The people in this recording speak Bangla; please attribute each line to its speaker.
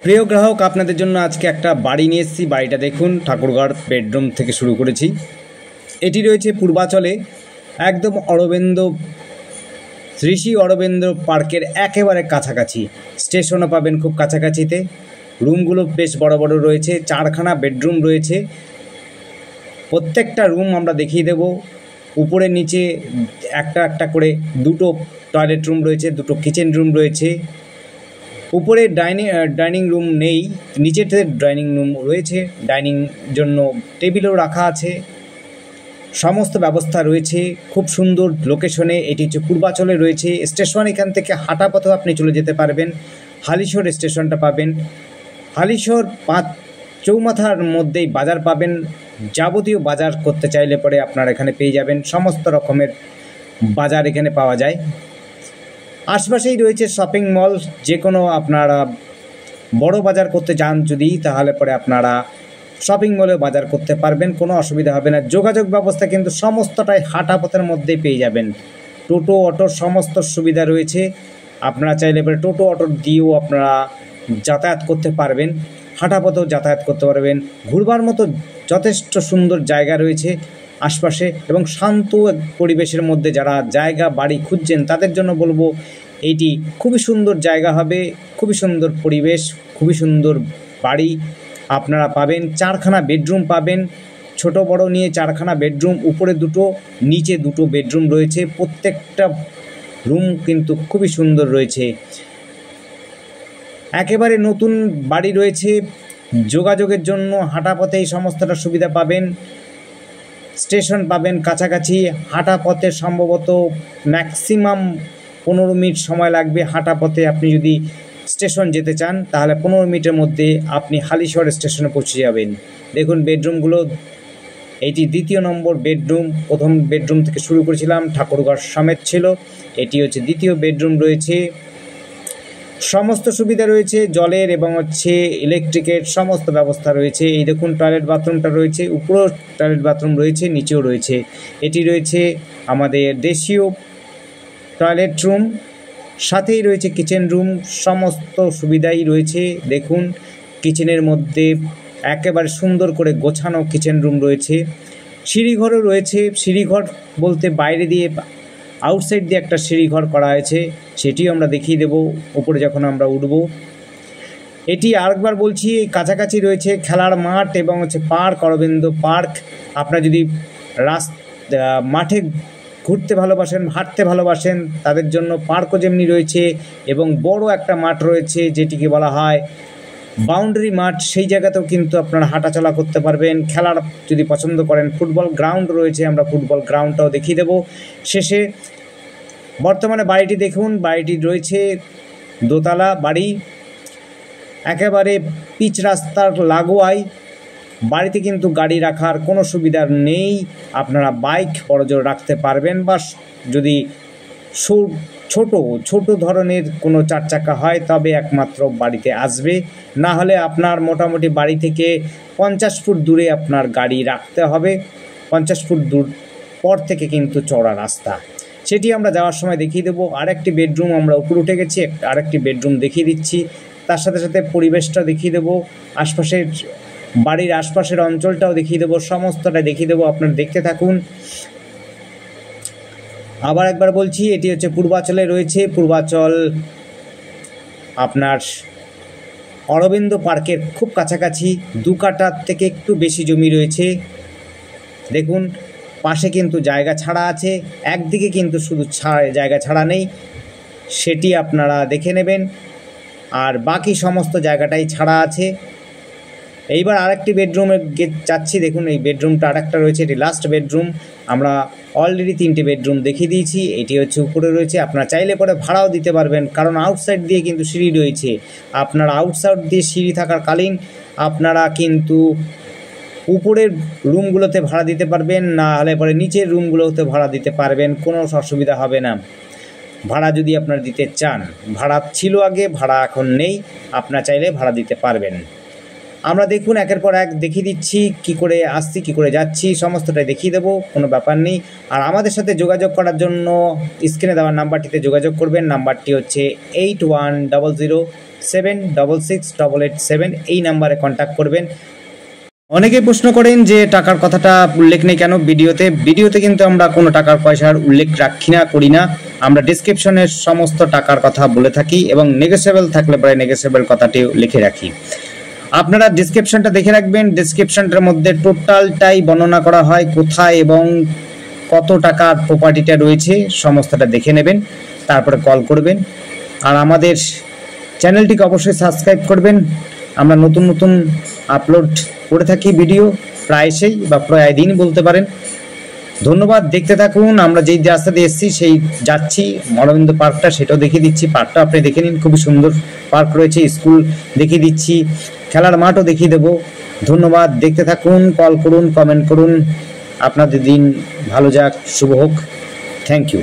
Speaker 1: প্রিয় গ্রাহক, আপনাদের জন্য আজকে একটা বাড়ি নিয়ে এসেছি। বাড়িটা দেখুন, ঠাকুরঘর বেডরুম থেকে শুরু করেছি। এটি রয়েছে পূর্বাচলে, একদম ঋষি অরবিন্দ পার্কের একেবারে কাছাকাছি। স্টেশনও পাবেন খুব কাছাকাছিতে। রুমগুলো বেশ বড় বড় রয়েছে, 4খানা বেডরুম রয়েছে। প্রত্যেকটা রুম আমরা দেখিয়ে দেব। উপরে নিচে একটা একটা করে দুটো টয়লেট রুম রয়েছে, দুটো কিচেন রুম রয়েছে। উপরে ডাইনিং রুম নেই, নিচেতে ডাইনিং রুম রয়েছে। ডাইনিং জন্য টেবিলও রাখা আছে, সমস্ত ব্যবস্থা রয়েছে। খুব সুন্দর লোকেশনে, এটি হচ্ছে পূর্বাচলে রয়েছে। স্টেশন এখান থেকে হাঁটা পথেও আপনি চলে যেতে পারবেন। হালিশহর স্টেশনটা পাবেন। হালিশহর 5 চৌমাথার মধ্যেই বাজার পাবেন। যাবতীয় বাজার করতে চাইলে পরে আপনারা এখানে পেয়ে যাবেন। সমস্ত রকমের বাজার এখানে পাওয়া যায়। আশপাশেই রয়েছে শপিং মল। যে কোনো আপনারা বড় বাজার করতে যান যদি, তাহলে পরে আপনারা শপিং মলে বাজার করতে পারবেন, কোনো অসুবিধা হবে না। যোগাযোগ ব্যবস্থা কিন্তু সমস্তটাই হাঁটা পথের মধ্যেই পেয়ে যাবেন। টোটো অটোর সমস্ত সুবিধা রয়েছে। আপনারা চাইলে পরে টোটো অটো দিয়েও আপনারা যাতায়াত করতে পারবেন, হাঁটা পথেও যাতায়াত করতে পারবেন। ঘুরবার মতো যথেষ্ট সুন্দর জায়গা রয়েছে আশপাশে, এবং শান্ত পরিবেশের মধ্যে যারা জায়গা বাড়ি খুঁজছেন তাদের জন্য বলবো এইটি খুবই সুন্দর জায়গা হবে। খুবই সুন্দর পরিবেশ, খুবই সুন্দর বাড়ি আপনারা পাবেন। 4খানা বেডরুম পাবেন, ছোট বড় নিয়ে 4খানা বেডরুম। উপরে দুটো, নিচে দুটো বেডরুম রয়েছে। প্রত্যেকটা রুম কিন্তু খুবই সুন্দর রয়েছে। একেবারে নতুন বাড়ি রয়েছে। যোগাযোগের জন্য হাঁটা পথে এই সমস্তটা সুবিধা পাবেন। স্টেশন পাবেন কাছাকাছি। হাঁটা পথে সম্ভবত ম্যাক্সিমাম 15 মিনিট সময় লাগবে। হাঁটা পথে আপনি যদি স্টেশন যেতে চান তাহলে 15 মিনিটের মধ্যে আপনি হালিশহর স্টেশনে পৌঁছে যাবেন। দেখুন বেডরুমগুলো, এইটি 2য় নম্বর বেডরুম। প্রথম বেডরুম থেকে শুরু করেছিলাম, ঠাকুরঘর সমেত ছিল। এটি হচ্ছে 2য় বেডরুম রয়েছে। সমস্ত সুবিধা রয়েছে, জলের এবং ইলেকট্রিকের সমস্ত ব্যবস্থা রয়েছে। এই দেখুন টয়লেট বাথরুমটা রয়েছে, উপরেও টয়লেট বাথরুম রয়েছে, নিচেও রয়েছে। এটি রয়েছে আমাদের দেশীয় টয়লেট রুম, সাথেই রয়েছে কিচেন রুম। সমস্ত সুবিধাই রয়েছে। দেখুন কিচেনের মধ্যে একেবারে সুন্দর করে গোছানো কিচেন রুম রয়েছে। সিঁড়িঘরও রয়েছে। সিঁড়িঘর বলতে বাইরে দিয়ে, আউটসাইড দিয়ে একটা সিঁড়িঘর করা হয়েছে, সেটিও আমরা দেখিয়ে দেব উপরে যখন আমরা উঠব। এটি আরেকবার বলছি, কাছাকাছি রয়েছে খেলার মাঠ এবং পার্ক, অরবিন্দ পার্ক। আপনারা যদি মাঠে ঘুরতে ভালোবাসেন, হাঁটতে ভালোবাসেন, তাদের জন্য পার্কও যেমনি রয়েছে, এবং বড় একটা মাঠ রয়েছে যেটিকে বলা হয় বাউন্ডারি মাঠ। সেই জায়গাতেও কিন্তু আপনারা হাঁটাচলা করতে পারবেন। খেলার যদি পছন্দ করেন, ফুটবল গ্রাউন্ড রয়েছে, আমরা ফুটবল গ্রাউন্ডটাও দেখিয়ে দেব শেষে। বর্তমানে বাড়িটি দেখুন, বাড়িটি রয়েছে দোতলা বাড়ি, একেবারে পিচ রাস্তার লাগোয়ায়। বাড়িতে কিন্তু গাড়ি রাখার কোনো সুবিধা নেই। আপনারা বাইক বড়জোর রাখতে পারবেন, বা যদি ছোট ধরনের কোনো 4 চাকা হয় তবে একমাত্র বাড়িতে আসবে। না হলে আপনার মোটামুটি বাড়ি থেকে 50 ফুট দূরে আপনার গাড়ি রাখতে হবে। 50 ফুট দূর পর থেকে কিন্তু চওড়া রাস্তা, সেটি আমরা যাওয়ার সময় দেখিয়ে দেবো। আরেকটি বেডরুম, আমরা উপরে উঠে গেছি, আরেকটি বেডরুম দেখিয়ে দিচ্ছি। তার সাথে সাথে পরিবেশটা দেখিয়ে দেবো, আশপাশের বাড়ির আশপাশের অঞ্চলটাও দেখিয়ে দেবো, সমস্তটা দেখিয়ে দেবো। আপনারা দেখতে থাকুন। আবার একবার বলছি, এটি হচ্ছে পূর্বাচলে রয়েছে। পূর্বাচল আপনার অরবিন্দ পার্কের খুব কাছাকাছি। 2 কাঠার থেকে একটু বেশি জমি রয়েছে। দেখুন পাশে কিন্তু জায়গা ছাড়া আছে, একদিকে কিন্তু শুধু জায়গা ছাড়া নেই, সেটি আপনারা দেখে নেবেন। আর বাকি সমস্ত জায়গাটাই ছাড়া আছে। এইবার আরেকটি বেডরুমে যাচ্ছি। দেখুন এই বেডরুমটা আরেকটা রয়েছে, এটি লাস্ট বেডরুম। আমরা অলরেডি 3টে বেডরুম দেখিয়ে দিয়েছি। এটি হচ্ছে উপরে রয়েছে। আপনারা চাইলে পরে ভাড়াও দিতে পারবেন, কারণ আউটসাইড দিয়ে কিন্তু সিঁড়ি রয়েছে। আপনারা আউটসাইড দিয়ে সিঁড়ি থাকাকালীন আপনারা কিন্তু উপরের রুমগুলোতে ভাড়া দিতে পারবেন, না হলে পরে নিচের রুমগুলোতে ভাড়া দিতে পারবেন, কোনো অসুবিধা হবে না। ভাড়া যদি আপনারা দিতে চান, ভাড়া ছিল আগে, ভাড়া এখন নেই, আপনারা চাইলে ভাড়া দিতে পারবেন। আমরা দেখুন একের পর এক দেখিয়ে দিচ্ছি, কি করে আসছি, কি করে যাচ্ছি, সমস্তটাই দেখিয়ে দেবো, কোনো ব্যাপার নেই। আর আমাদের সাথে যোগাযোগ করার জন্য স্ক্রিনে দেওয়ার নাম্বারটিতে যোগাযোগ করবেন। নাম্বারটি হচ্ছে 8100 7667 এই নাম্বারে কন্ট্যাক্ট করবেন। অনেকেই প্রশ্ন করেন যে টাকার কথাটা উল্লেখ নেই কেন ভিডিওতে কিন্তু আমরা কোনো টাকার পয়সার উল্লেখ রাখি না, করি না। আমরা ডিসক্রিপশনের সমস্ত টাকার কথা বলে থাকি এবং নেগোসিয়েবল থাকলে পরে নেগোসিয়েবল কথাটি লিখে রাখি। আপনারা ডিসক্রিপশনটা দেখে রাখবেন। ডিসক্রিপশনটার মধ্যে টোটালটাই বর্ণনা করা হয়, কোথায় এবং কত টাকার প্রপার্টিটা রয়েছে সমস্তটা দেখে নেবেন, তারপরে কল করবেন। আর আমাদের চ্যানেলটিকে অবশ্যই সাবস্ক্রাইব করবেন। আমরা নতুন নতুন আপলোড করে থাকি ভিডিও প্রায়শই বা প্রায় দিন বলতে পারেন। ধন্যবাদ, দেখতে থাকুন। আমরা যেই রাস্তা দিয়ে এসেছি সেই যাচ্ছি অরবিন্দ পার্কটা, সেটাও দেখিয়ে দিচ্ছি। পার্কটা আপনি দেখে নিন, খুবই সুন্দর পার্ক রয়েছে। স্কুল দেখিয়ে দিচ্ছি, খেলার মাঠও দেখিয়ে দেবো। ধন্যবাদ, দেখতে থাকুন, কল করুন, কমেন্ট করুন। আপনাদের দিন ভালো যাক, শুভ হোক। Thank you.